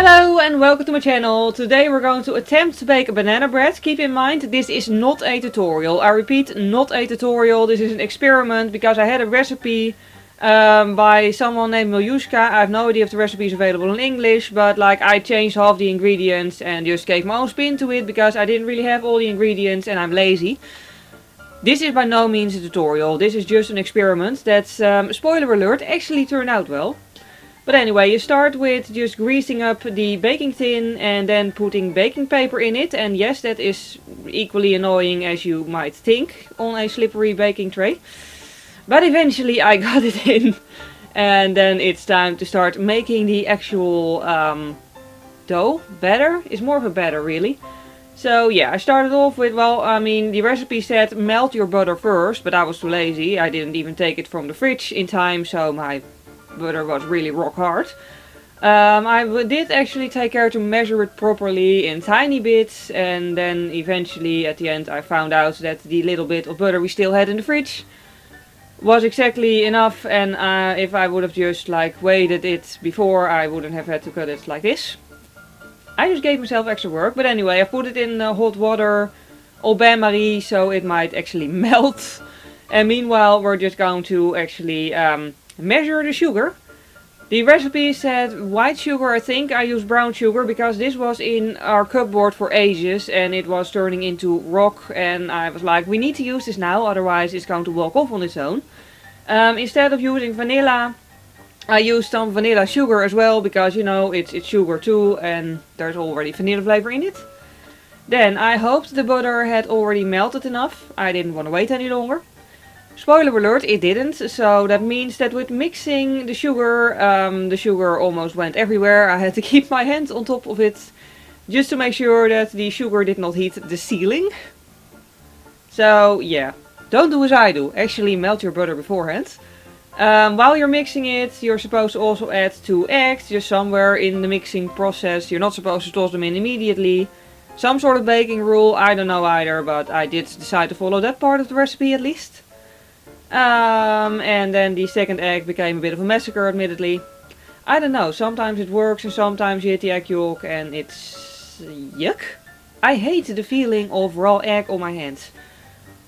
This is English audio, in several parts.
Hello and welcome to my channel. Today we're going to attempt to bake a banana bread. Keep in mind, this is not a tutorial. I repeat, not a tutorial. This is an experiment because I had a recipe by someone named Miljuschka. I have no idea if the recipe is available in English, but like I changed half the ingredients and just gave my own spin to it because I didn't really have all the ingredients and I'm lazy. This is by no means a tutorial. This is just an experiment that's, spoiler alert, actually turned out well. But anyway, you start with just greasing up the baking tin and then putting baking paper in it. And yes, that is equally annoying as you might think on a slippery baking tray. But eventually I got it in. And then it's time to start making the actual dough. Batter? It's more of a batter really. So yeah, I started off with, well, I mean, the recipe said melt your butter first. But I was too lazy. I didn't even take it from the fridge in time, so my butter was really rock hard. I did actually take care to measure it properly in tiny bits, and then eventually at the end I found out that the little bit of butter we still had in the fridge was exactly enough, and if I would have just like weighted it before, I wouldn't have had to cut it like this. I just gave myself extra work, but anyway, I put it in hot water au bain-marie so it might actually melt. And meanwhile we're just going to actually measure the sugar. The recipe said white sugar. I think I used brown sugar because this was in our cupboard for ages and it was turning into rock, and I was like, we need to use this now, otherwise it's going to walk off on its own. Instead of using vanilla, I used some vanilla sugar as well because, you know, it's sugar too and there's already vanilla flavor in it. Then I hoped the butter had already melted enough. I didn't want to wait any longer. Spoiler alert, it didn't, so that means that with mixing the sugar almost went everywhere. I had to keep my hand on top of it just to make sure that the sugar did not hit the ceiling. So yeah, don't do as I do, actually melt your butter beforehand. While you're mixing it, you're supposed to also add 2 eggs, just somewhere in the mixing process. You're not supposed to toss them in immediately. Some sort of baking rule, I don't know either, but I did decide to follow that part of the recipe at least. And then the second egg became a bit of a massacre, admittedly. I don't know, sometimes it works and sometimes you hit the egg yolk and it's yuck. I hate the feeling of raw egg on my hands.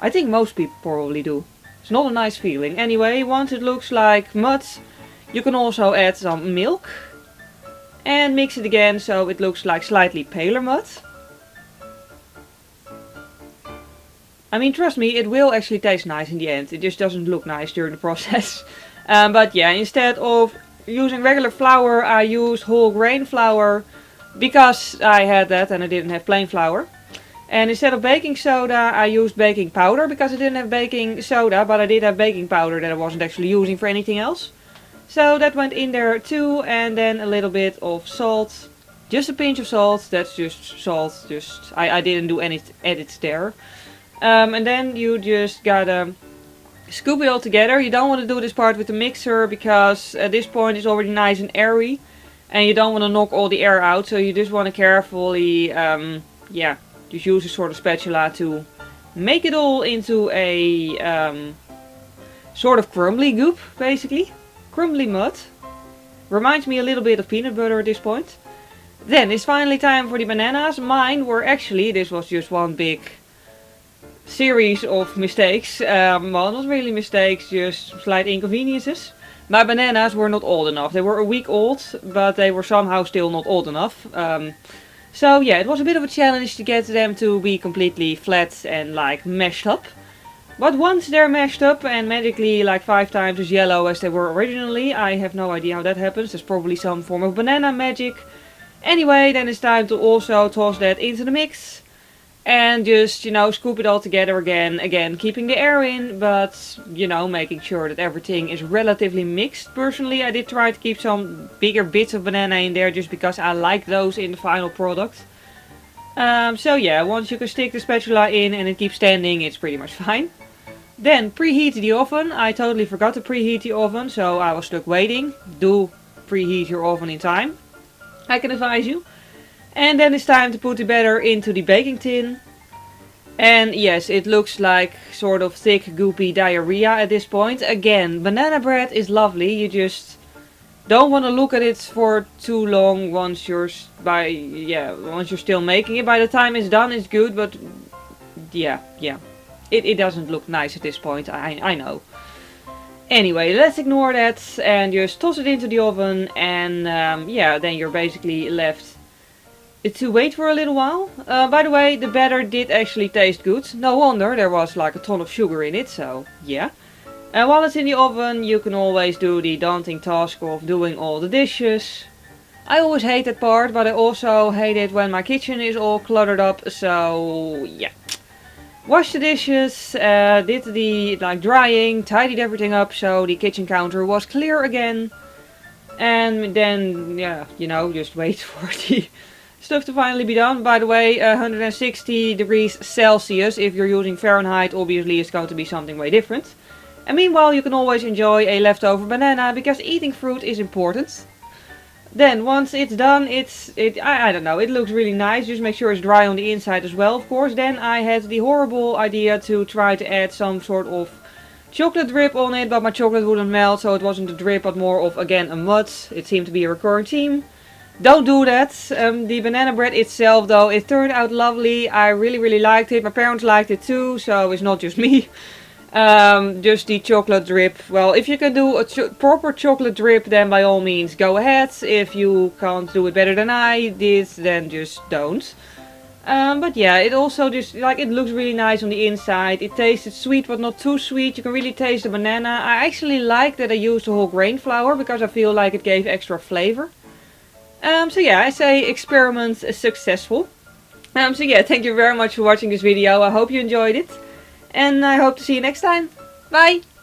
I think most people probably do. It's not a nice feeling. Anyway, once it looks like mud, you can also add some milk and mix it again so it looks like slightly paler mud. I mean, trust me, it will actually taste nice in the end. It just doesn't look nice during the process. But yeah, instead of using regular flour, I used whole grain flour because I had that and I didn't have plain flour. And instead of baking soda, I used baking powder because I didn't have baking soda, but I did have baking powder that I wasn't actually using for anything else. So that went in there too, and then a little bit of salt. Just a pinch of salt, that's just salt, I didn't do any edits there. And then you just gotta scoop it all together. You don't want to do this part with the mixer because at this point it's already nice and airy. And you don't want to knock all the air out. So you just want to carefully, yeah, just use a sort of spatula to make it all into a sort of crumbly goop, basically. Crumbly mud. Reminds me a little bit of peanut butter at this point. Then it's finally time for the bananas. Mine were actually, this was just one big series of mistakes. Well, not really mistakes, just slight inconveniences. My bananas were not old enough. They were a week old, but they were somehow still not old enough. So yeah, it was a bit of a challenge to get them to be completely flat and like mashed up. But once they're mashed up and magically like 5 times as yellow as they were originally, I have no idea how that happens. There's probably some form of banana magic. Anyway, then it's time to also toss that into the mix. And just, you know, scoop it all together again, keeping the air in, but, you know, making sure that everything is relatively mixed. Personally, I did try to keep some bigger bits of banana in there just because I like those in the final product. So yeah, once you can stick the spatula in and it keeps standing, it's pretty much fine. Then preheat the oven. I totally forgot to preheat the oven, so I was stuck waiting. Do preheat your oven in time, I can advise you. And then it's time to put the batter into the baking tin. And yes, it looks like sort of thick, goopy diarrhea at this point. Again, banana bread is lovely. You just don't want to look at it for too long once you're once you're still making it. By the time it's done, it's good, but yeah, it doesn't look nice at this point. I know. Anyway, let's ignore that and just toss it into the oven, and yeah, then you're basically left to wait for a little while. By the way, the batter did actually taste good. No wonder, there was like a ton of sugar in it, so yeah. And while it's in the oven, you can always do the daunting task of doing all the dishes. I always hate that part, but I also hate it when my kitchen is all cluttered up, so yeah. Washed the dishes, did the drying, tidied everything up so the kitchen counter was clear again. And then, yeah, you know, just wait for the stuff to finally be done. By the way, 160 degrees Celsius. If you're using Fahrenheit, obviously it's going to be something way different. And meanwhile, you can always enjoy a leftover banana, because eating fruit is important. Then, once it's done, I don't know, it looks really nice. Just make sure it's dry on the inside as well, of course. Then I had the horrible idea to try to add some sort of chocolate drip on it, but my chocolate wouldn't melt, so it wasn't a drip, but more of, again, a mud. It seemed to be a recurring theme. Don't do that. The banana bread itself, though, it turned out lovely. I really liked it. My parents liked it too, so it's not just me. Just the chocolate drip. Well, if you can do a proper chocolate drip, then by all means go ahead. If you can't do it better than I did, then just don't. But yeah, it also just, it looks really nice on the inside. It tasted sweet, but not too sweet. You can really taste the banana. I actually like that I used the whole grain flour, because I feel like it gave extra flavor. So yeah, I say experiment successful. So yeah, thank you very much for watching this video. I hope you enjoyed it. And I hope to see you next time. Bye!